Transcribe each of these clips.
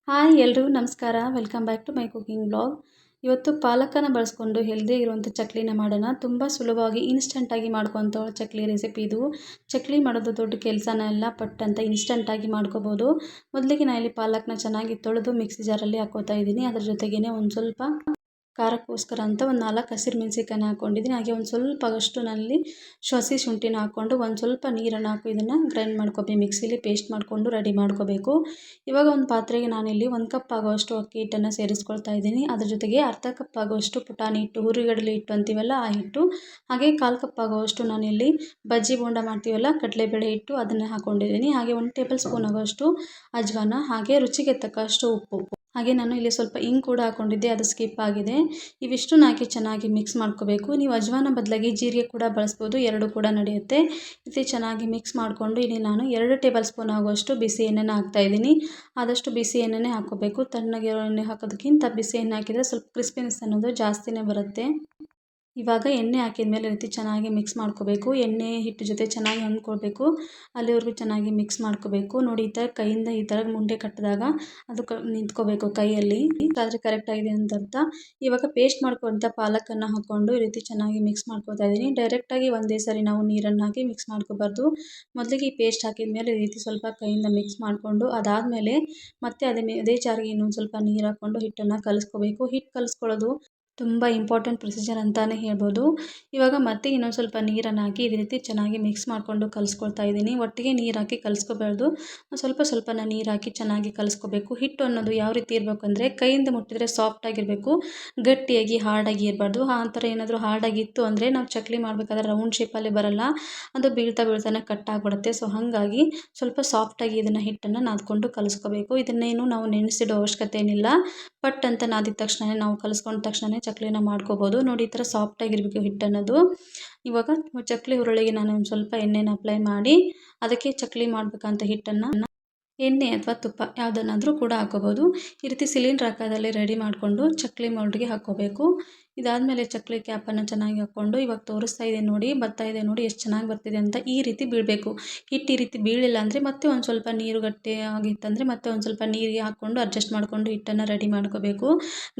Hi ಎಲ್ರಿಗೂ ನಮಸ್ಕಾರ. Welcome back to my cooking blog. ಇವತ್ತು ಪಾಲಕನ ಬಳಸ್ಕೊಂಡು ಹೆಲ್ದಿ ಇರುವಂಥ ಚಕ್ಲಿನ ಮಾಡೋಣ. ತುಂಬ ಸುಲಭವಾಗಿ ಇನ್ಸ್ಟಂಟಾಗಿ ಮಾಡ್ಕೊವಂಥ ಚಕ್ಲಿ ರೆಸಿಪಿ ಇದು. ಚಕ್ಲಿ ಮಾಡೋದು ದೊಡ್ಡ ಕೆಲಸನ ಎಲ್ಲ ಪಟ್ಟಂತ ಇನ್ಸ್ಟಂಟಾಗಿ ಮಾಡ್ಕೋಬೋದು. ಮೊದಲಿಗೆ ನಾನು ಇಲ್ಲಿ ಪಾಲಕ್ನ ಚೆನ್ನಾಗಿ ತೊಳೆದು ಮಿಕ್ಸಿ ಜಾರಲ್ಲಿ ಹಾಕೋತಾ ಇದ್ದೀನಿ. ಅದ್ರ ಜೊತೆಗೇ ಒಂದು ಸ್ವಲ್ಪ ಖಾರಕ್ಕೋಸ್ಕರ ಅಂತ ಒಂದು 4 ಹಸಿರು ಮೆಣಸಿನ್ಕಾಯಿನ ಹಾಕ್ಕೊಂಡಿದ್ದೀನಿ. ಹಾಗೆ ಒಂದು ಸ್ವಲ್ಪ ಆಗೋಷ್ಟು ನಾನಿಲ್ಲಿ ಹಸಿ ಶುಂಠಿನ ಹಾಕ್ಕೊಂಡು ಒಂದು ಸ್ವಲ್ಪ ನೀರನ್ನು ಹಾಕಿ ಇದನ್ನು ಗ್ರೈಂಡ್ ಮಾಡ್ಕೊಬೇಕು. ಮಿಕ್ಸಿಲಿ ಪೇಸ್ಟ್ ಮಾಡಿಕೊಂಡು ರೆಡಿ ಮಾಡ್ಕೋಬೇಕು. ಇವಾಗ ಒಂದು ಪಾತ್ರೆಗೆ ನಾನಿಲ್ಲಿ 1 ಕಪ್ ಆಗುವಷ್ಟು ಅಕ್ಕಿ ಹಿಟ್ಟನ್ನು ಸೇರಿಸ್ಕೊಳ್ತಾ ಇದ್ದೀನಿ. ಅದ್ರ ಜೊತೆಗೆ ಅರ್ಧ ಕಪ್ ಆಗುವಷ್ಟು ಪುಟಾಣಿ ಹಿಟ್ಟು, ಹುರಿಗಡಲೆ ಹಿಟ್ಟು ಅಂತೀವಲ್ಲ ಆ ಹಿಟ್ಟು, ಹಾಗೆ 1/4 ಕಪ್ ಆಗುವಷ್ಟು ನಾನಿಲ್ಲಿ ಬಜ್ಜಿ ಬೋಂಡ ಮಾಡ್ತೀವಲ್ಲ ಕಡಲೆಬೇಳೆ ಹಿಟ್ಟು ಅದನ್ನು ಹಾಕ್ಕೊಂಡಿದ್ದೀನಿ. ಹಾಗೆ 1 ಟೇಬಲ್ ಸ್ಪೂನ್ ಆಗುವಷ್ಟು ಅಜ್ವಾನ, ಹಾಗೆ ರುಚಿಗೆ ತಕ್ಕಷ್ಟು ಉಪ್ಪು, ಹಾಗೆ ನಾನು ಇಲ್ಲಿ ಸ್ವಲ್ಪ ಹಿಂಗೆ ಕೂಡ ಹಾಕ್ಕೊಂಡಿದ್ದೆ, ಅದು ಸ್ಕಿಪ್ ಆಗಿದೆ. ಇವಿಷ್ಟನ್ನು ಹಾಕಿ ಚೆನ್ನಾಗಿ ಮಿಕ್ಸ್ ಮಾಡ್ಕೋಬೇಕು. ನೀವು ಅಜ್ವಾನ ಬದಲಾಗಿ ಜೀರಿಗೆ ಕೂಡ ಬಳಸ್ಬೋದು, ಎರಡು ಕೂಡ ನಡೆಯುತ್ತೆ. ಇದು ಚೆನ್ನಾಗಿ ಮಿಕ್ಸ್ ಮಾಡಿಕೊಂಡು ಇಲ್ಲಿ ನಾನು 2 ಟೇಬಲ್ ಸ್ಪೂನ್ ಆಗುವಷ್ಟು ಬಿಸಿ ಎಣ್ಣೆನ ಹಾಕ್ತಾಯಿದ್ದೀನಿ. ಆದಷ್ಟು ಬಿಸಿ ಎಣ್ಣೆನೇ ಹಾಕ್ಕೋಬೇಕು. ತಣ್ಣಗಿರೋ ಎಣ್ಣೆ ಹಾಕೋದಕ್ಕಿಂತ ಬಿಸಿ ಎಣ್ಣೆ ಹಾಕಿದರೆ ಸ್ವಲ್ಪ ಕ್ರಿಸ್ಪಿನೆಸ್ ಅನ್ನೋದು ಜಾಸ್ತಿನೇ ಬರುತ್ತೆ. ಇವಾಗ ಎಣ್ಣೆ ಹಾಕಿದ ಮೇಲೆ ರೀತಿ ಚೆನ್ನಾಗಿ ಮಿಕ್ಸ್ ಮಾಡ್ಕೋಬೇಕು. ಎಣ್ಣೆ ಹಿಟ್ಟು ಜೊತೆ ಚೆನ್ನಾಗಿ ಹೊಂದ್ಕೊಳ್ಬೇಕು. ಅಲ್ಲಿವರೆಗೂ ಚೆನ್ನಾಗಿ ಮಿಕ್ಸ್ ಮಾಡ್ಕೋಬೇಕು. ನೋಡಿ, ಈ ಥರ ಕೈಯಿಂದ ಈ ಥರ ಮುಂಡೆ ಕಟ್ಟಿದಾಗ ಅದು ನಿಂತ್ಕೋಬೇಕು ಕೈಯಲ್ಲಿ, ಆದರೆ ಕರೆಕ್ಟಾಗಿದೆ ಅಂತ ಅರ್ಥ. ಇವಾಗ ಪೇಸ್ಟ್ ಮಾಡ್ಕೊಂತ ಪಾಲಕನ್ನು ಹಾಕ್ಕೊಂಡು ಈ ರೀತಿ ಚೆನ್ನಾಗಿ ಮಿಕ್ಸ್ ಮಾಡ್ಕೊತಾ ಇದ್ದೀನಿ. ಡೈರೆಕ್ಟಾಗಿ ಒಂದೇ ಸಾರಿ ನಾವು ನೀರನ್ನು ಹಾಕಿ ಮಿಕ್ಸ್ ಮಾಡ್ಕೋಬಾರ್ದು. ಮೊದಲಿಗೆ ಈ ಪೇಸ್ಟ್ ಹಾಕಿದ ಮೇಲೆ ಈ ರೀತಿ ಸ್ವಲ್ಪ ಕೈಯಿಂದ ಮಿಕ್ಸ್ ಮಾಡಿಕೊಂಡು ಅದಾದಮೇಲೆ ಮತ್ತೆ ಅದೇ ಜಾರಿಗೆ ಇನ್ನೊಂದು ಸ್ವಲ್ಪ ನೀರು ಹಾಕ್ಕೊಂಡು ಹಿಟ್ಟನ್ನು ಕಲಿಸ್ಕೋಬೇಕು. ಹಿಟ್ಟು ಕಲಿಸ್ಕೊಳ್ಳೋದು ತುಂಬ ಇಂಪಾರ್ಟೆಂಟ್ ಪ್ರೊಸೀಜರ್ ಅಂತಲೇ ಹೇಳ್ಬೋದು. ಇವಾಗ ಮತ್ತೆ ಇನ್ನೊಂದು ಸ್ವಲ್ಪ ನೀರನ್ನು ಹಾಕಿ ಈ ರೀತಿ ಚೆನ್ನಾಗಿ ಮಿಕ್ಸ್ ಮಾಡಿಕೊಂಡು ಕಲಿಸ್ಕೊಳ್ತಾ ಇದ್ದೀನಿ. ಒಟ್ಟಿಗೆ ನೀರು ಹಾಕಿ ಕಲಿಸ್ಕೋಬಾರ್ದು, ಸ್ವಲ್ಪ ಸ್ವಲ್ಪನ ನೀರು ಹಾಕಿ ಚೆನ್ನಾಗಿ ಕಲಿಸ್ಕೋಬೇಕು. ಹಿಟ್ಟು ಅನ್ನೋದು ಯಾವ ರೀತಿ ಇರಬೇಕು ಅಂದರೆ ಕೈಯಿಂದ ಮುಟ್ಟಿದರೆ ಸಾಫ್ಟಾಗಿರಬೇಕು, ಗಟ್ಟಿಯಾಗಿ ಹಾರ್ಡಾಗಿ ಇರಬಾರ್ದು. ಆ ಥರ ಏನಾದರೂ ಹಾರ್ಡಾಗಿತ್ತು ಅಂದರೆ ನಾವು ಚಕ್ಲಿ ಮಾಡಬೇಕಾದ್ರೆ ರೌಂಡ್ ಶೇಪಲ್ಲಿ ಬರಲ್ಲ, ಅದು ಬೀಳ್ತಾನೆ ಕಟ್ ಆಗಿಬಿಡುತ್ತೆ. ಸೊ ಹಾಗಾಗಿ ಸ್ವಲ್ಪ ಸಾಫ್ಟಾಗಿ ಇದನ್ನು ಹಿಟ್ಟನ್ನು ನಾದ್ಕೊಂಡು ಕಲಿಸ್ಕೋಬೇಕು. ಇದನ್ನೇನು ನಾವು ನೆನೆಸಿಡೋ ಅವಶ್ಯಕತೆ ಏನಿಲ್ಲ. ಪಟ್ ಅಂತ ನಾದಿದ ತಕ್ಷಣ ನಾವು ಕಲಿಸ್ಕೊಂಡ ತಕ್ಷಣ ಚಕ್ಲಿನ ಮಾಡ್ಕೋಬೋದು. ನೋಡಿ, ಈ ಥರ ಸಾಫ್ಟಾಗಿರಬೇಕು ಹಿಟ್ಟನ್ನೋದು. ಇವಾಗ ಚಕ್ಲಿ ಹುರುಳಿಗೆ ನಾನು ಒಂದು ಸ್ವಲ್ಪ ಎಣ್ಣೆನ ಅಪ್ಲೈ ಮಾಡಿ ಅದಕ್ಕೆ ಚಕ್ಲಿ ಮಾಡಬೇಕಂತ ಹಿಟ್ಟನ್ನು ಎಣ್ಣೆ ಅಥವಾ ತುಪ್ಪ ಯಾವುದನ್ನಾದರೂ ಕೂಡ ಹಾಕೋಬೋದು. ಈ ರೀತಿ ಸಿಲಿಂಡ್ರ್ ಆಕಾರದಲ್ಲಿ ರೆಡಿ ಮಾಡಿಕೊಂಡು ಚಕ್ಲಿ ಮೋಲ್ಡ್ಗೆ ಹಾಕ್ಕೋಬೇಕು. ಇದಾದಮೇಲೆ ಚಕ್ಲಿ ಕ್ಯಾಪನ್ನು ಚೆನ್ನಾಗಿ ಹಾಕ್ಕೊಂಡು ಇವಾಗ ತೋರಿಸ್ತಾ ಇದೆ ನೋಡಿ, ಬರ್ತಾ ಇದೆ ನೋಡಿ ಎಷ್ಟು ಚೆನ್ನಾಗಿ ಬರ್ತಿದೆ ಅಂತ. ಈ ರೀತಿ ಬೀಳಬೇಕು ಹಿಟ್ಟು. ಈ ರೀತಿ ಬೀಳಿಲ್ಲ ಅಂದರೆ ಮತ್ತೆ ಒಂದು ಸ್ವಲ್ಪ ನೀರು ಗಟ್ಟಿ ಆಗಿತ್ತಂದರೆ ಮತ್ತೆ ಒಂದು ಸ್ವಲ್ಪ ನೀರಿಗೆ ಹಾಕ್ಕೊಂಡು ಅಡ್ಜಸ್ಟ್ ಮಾಡಿಕೊಂಡು ಹಿಟ್ಟನ್ನು ರೆಡಿ ಮಾಡ್ಕೋಬೇಕು.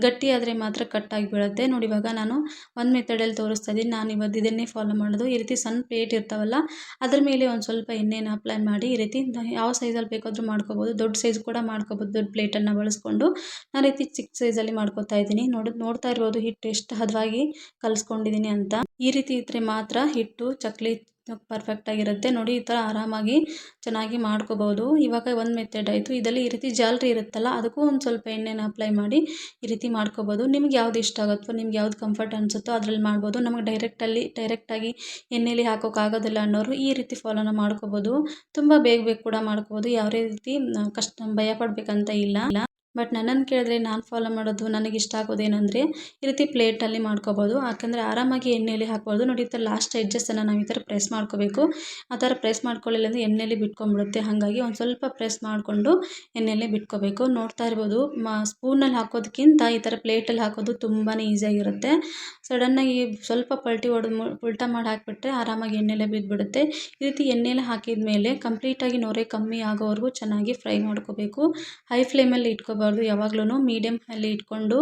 ಗಟ್ಟಿ ಆದರೆ ಮಾತ್ರ ಕಟ್ಟಾಗಿ ಬೀಳುತ್ತೆ. ನೋಡಿ, ಇವಾಗ ನಾನು ಒಂದು ಮೆಥಡಲ್ಲಿ ತೋರಿಸ್ತಾ ಇದ್ದೀನಿ. ನಾನು ಇವತ್ತು ಇದನ್ನೇ ಫಾಲೋ ಮಾಡೋದು. ಈ ರೀತಿ ಸಣ್ಣ ಪ್ಲೇಟ್ ಇರ್ತಾವಲ್ಲ ಅದ್ರ ಮೇಲೆ ಒಂದು ಸ್ವಲ್ಪ ಎಣ್ಣೆನ ಅಪ್ಲೈ ಮಾಡಿ ಈ ರೀತಿ ಯಾವ ಸೈಜಲ್ಲಿ ಬೇಕಾದರೂ ಮಾಡ್ಕೋಬೋದು. ದೊಡ್ಡ ಸೈಜ್ ಕೂಡ ಮಾಡ್ಕೋಬೋದು. ದೊಡ್ಡ ಪ್ಲೇಟನ್ನು ಬಳಸ್ಕೊಂಡು ನಾನು ರೀತಿ ಚಿಕ್ಕ ಸೈಜಲ್ಲಿ ಮಾಡ್ಕೋತಾ ಇದ್ದೀನಿ. ನೋಡ್ತಾ ಇರ್ಬೋದು ಹಿಟ್ಟು ಎಷ್ಟು ಹದವಾಗಿ ಕಲಿಸ್ಕೊಂಡಿದ್ದೀನಿ ಅಂತ. ಈ ರೀತಿ ಇದ್ದರೆ ಮಾತ್ರ ಹಿಟ್ಟು ಚಕ್ಲಿ ಪರ್ಫೆಕ್ಟಾಗಿರುತ್ತೆ. ನೋಡಿ, ಈ ಥರ ಆರಾಮಾಗಿ ಚೆನ್ನಾಗಿ ಮಾಡ್ಕೋಬೋದು. ಇವಾಗ ಒಂದು ಮೆಥಡ್ ಆಯಿತು. ಇದರಲ್ಲಿ ಈ ರೀತಿ ಜಾಲರಿ ಇರುತ್ತಲ್ಲ ಅದಕ್ಕೂ ಒಂದು ಸ್ವಲ್ಪ ಎಣ್ಣೆನ ಅಪ್ಲೈ ಮಾಡಿ ಈ ರೀತಿ ಮಾಡ್ಕೋಬೋದು. ನಿಮ್ಗೆ ಯಾವ್ದು ಇಷ್ಟ ಆಗುತ್ತೋ, ನಿಮ್ಗೆ ಯಾವ್ದು ಕಂಫರ್ಟ್ ಅನಿಸುತ್ತೋ ಅದರಲ್ಲಿ ಮಾಡ್ಬೋದು. ನಮಗೆ ಡೈರೆಕ್ಟಾಗಿ ಎಣ್ಣೆಲಿ ಹಾಕೋಕ್ಕಾಗೋದಿಲ್ಲ ಅನ್ನೋರು ಈ ರೀತಿ ಫಾಲೋನ ಮಾಡ್ಕೋಬೋದು. ತುಂಬ ಬೇಗ ಕೂಡ ಮಾಡ್ಕೋಬೋದು. ಯಾವುದೇ ರೀತಿ ಭಯ ಪಡಬೇಕಂತ ಇಲ್ಲ. ಬಟ್ ನನ್ನನ್ನು ಕೇಳಿದ್ರೆ ನಾನು ಫಾಲೋ ಮಾಡೋದು, ನನಗೆ ಇಷ್ಟ ಆಗೋದೇನೆಂದರೆ ಈ ರೀತಿ ಪ್ಲೇಟಲ್ಲಿ ಮಾಡ್ಕೋಬೋದು. ಯಾಕಂದರೆ ಆರಾಮಾಗಿ ಎಣ್ಣೆಯಲ್ಲಿ ಹಾಕ್ಬೋದು. ನೋಡಿ, ಈ ಥರ ಲಾಸ್ಟ್ ಎಡ್ಜಸ್ಸನ್ನು ನಾವು ಈ ಥರ ಪ್ರೆಸ್ ಮಾಡ್ಕೋಬೇಕು. ಆ ಥರ ಪ್ರೆಸ್ ಮಾಡ್ಕೊಳ್ಳಿಲ್ಲ ಅಂದರೆ ಎಣ್ಣೆಯಲ್ಲಿ ಬಿಟ್ಕೊಂಡ್ಬಿಡುತ್ತೆ. ಹಾಗಾಗಿ ಒಂದು ಸ್ವಲ್ಪ ಪ್ರೆಸ್ ಮಾಡಿಕೊಂಡು ಎಣ್ಣೆಯಲ್ಲಿ ಬಿಟ್ಕೋಬೇಕು. ನೋಡ್ತಾ ಇರ್ಬೋದು, ಸ್ಪೂನಲ್ಲಿ ಹಾಕೋದಕ್ಕಿಂತ ಈ ಥರ ಪ್ಲೇಟಲ್ಲಿ ಹಾಕೋದು ತುಂಬಾ ಈಸಿಯಾಗಿರುತ್ತೆ. ಸಡನ್ನಾಗಿ ಸ್ವಲ್ಪ ಪಲ್ಟಿ ಹೊಡೆದು ಉಲ್ಟಾ ಮಾಡಿ ಹಾಕಿಬಿಟ್ರೆ ಆರಾಮಾಗಿ ಎಣ್ಣೆಲ್ಲೇ ಬಿದ್ದುಬಿಡುತ್ತೆ. ಈ ರೀತಿ ಎಣ್ಣೆಯಲ್ಲಿ ಹಾಕಿದ ಮೇಲೆ ಕಂಪ್ಲೀಟಾಗಿ ನೊರೆ ಕಮ್ಮಿ ಆಗೋವರೆಗೂ ಚೆನ್ನಾಗಿ ಫ್ರೈ ಮಾಡ್ಕೋಬೇಕು. ಹೈ ಫ್ಲೇಮಲ್ಲಿ ಇಟ್ಕೋಬಾರ್ದು, ಯಾವಾಗಲೂ ಮೀಡಿಯಮ್ ಅಲ್ಲಿ ಇಟ್ಕೊಂಡು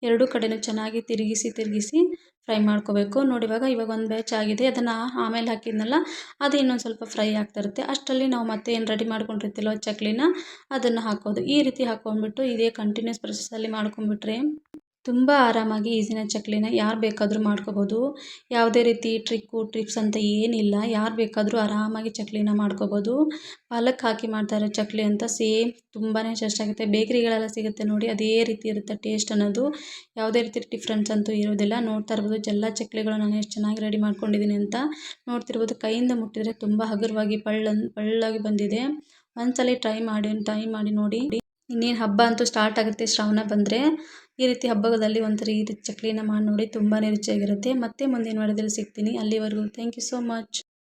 ಎರಡೂ ಕಡೆನೂ ಚೆನ್ನಾಗಿ ತಿರುಗಿಸಿ ಫ್ರೈ ಮಾಡ್ಕೋಬೇಕು. ನೋಡಿ, ಇವಾಗ ಒಂದು ಬ್ಯಾಚ್ ಆಗಿದೆ. ಅದನ್ನು ಆಮೇಲೆ ಹಾಕಿದ್ನಲ್ಲ ಅದು ಇನ್ನೊಂದು ಸ್ವಲ್ಪ ಫ್ರೈ ಆಗ್ತಾ ಇರುತ್ತೆ. ಅಷ್ಟರಲ್ಲಿ ನಾವು ಮತ್ತೆ ಏನು ರೆಡಿ ಮಾಡ್ಕೊಂಡಿರ್ತಿಲ್ಲೋ ಚಕ್ಲಿನ ಅದನ್ನು ಹಾಕೋದು. ಈ ರೀತಿ ಹಾಕ್ಕೊಂಡ್ಬಿಟ್ಟು ಇದೇ ಕಂಟಿನ್ಯೂಸ್ ಪ್ರೊಸೆಸ್ಸಲ್ಲಿ ಮಾಡ್ಕೊಂಡ್ಬಿಟ್ರೆ ತುಂಬ ಆರಾಮಾಗಿ ಈಸಿನ ಚಕ್ಲಿನ ಯಾರು ಬೇಕಾದರೂ ಮಾಡ್ಕೋಬೋದು. ಯಾವುದೇ ರೀತಿ ಟಿಪ್ಸ್ ಅಂತ ಏನಿಲ್ಲ. ಯಾರು ಬೇಕಾದರೂ ಆರಾಮಾಗಿ ಚಕ್ಲಿನ ಮಾಡ್ಕೋಬೋದು. ಪಾಲಕ್ ಹಾಕಿ ಮಾಡ್ತಾರೆ ಚಕ್ಲಿ ಅಂತ ಸೇಮ್ ತುಂಬಾ ಟೇಸ್ಟ್ ಆಗುತ್ತೆ. ಬೇಕ್ರಿಗಳೆಲ್ಲ ಸಿಗುತ್ತೆ ನೋಡಿ, ಅದೇ ರೀತಿ ಇರುತ್ತೆ ಟೇಸ್ಟ್ ಅನ್ನೋದು. ಯಾವುದೇ ರೀತಿ ಡಿಫ್ರೆನ್ಸ್ ಅಂತೂ ಇರೋದಿಲ್ಲ. ನೋಡ್ತಾ ಇರ್ಬೋದು ಎಲ್ಲ ಚಕ್ಲಿಗಳು ನಾನು ಎಷ್ಟು ಚೆನ್ನಾಗಿ ರೆಡಿ ಮಾಡ್ಕೊಂಡಿದ್ದೀನಿ ಅಂತ. ನೋಡ್ತಿರ್ಬೋದು, ಕೈಯಿಂದ ಮುಟ್ಟಿದರೆ ತುಂಬ ಹಗುರವಾಗಿ ಪಳ್ಳಾಗಿ ಬಂದಿದೆ. ಒಂದ್ಸಲ ಟ್ರೈ ಮಾಡಿ ನೋಡಿ. ಇನ್ನೇನು ಹಬ್ಬ ಅಂತೂ ಸ್ಟಾರ್ಟ್ ಆಗುತ್ತೆ. ಶ್ರಾವಣ ಬಂದರೆ ಈ ರೀತಿ ಹಬ್ಬದಲ್ಲಿ ಒಂಥರ ಈ ರೀತಿ ಚಕ್ಲಿನ ಮಾಡಿ ನೋಡಿ, ತುಂಬಾ ರುಚಿಯಾಗಿರುತ್ತೆ. ಮತ್ತೆ ಮುಂದಿನ ವಿಡಿಯೋದಲ್ಲಿ ಸಿಗ್ತೀನಿ. ಅಲ್ಲಿವರೆಗೂ ಥ್ಯಾಂಕ್ ಯು ಸೋ ಮಚ್.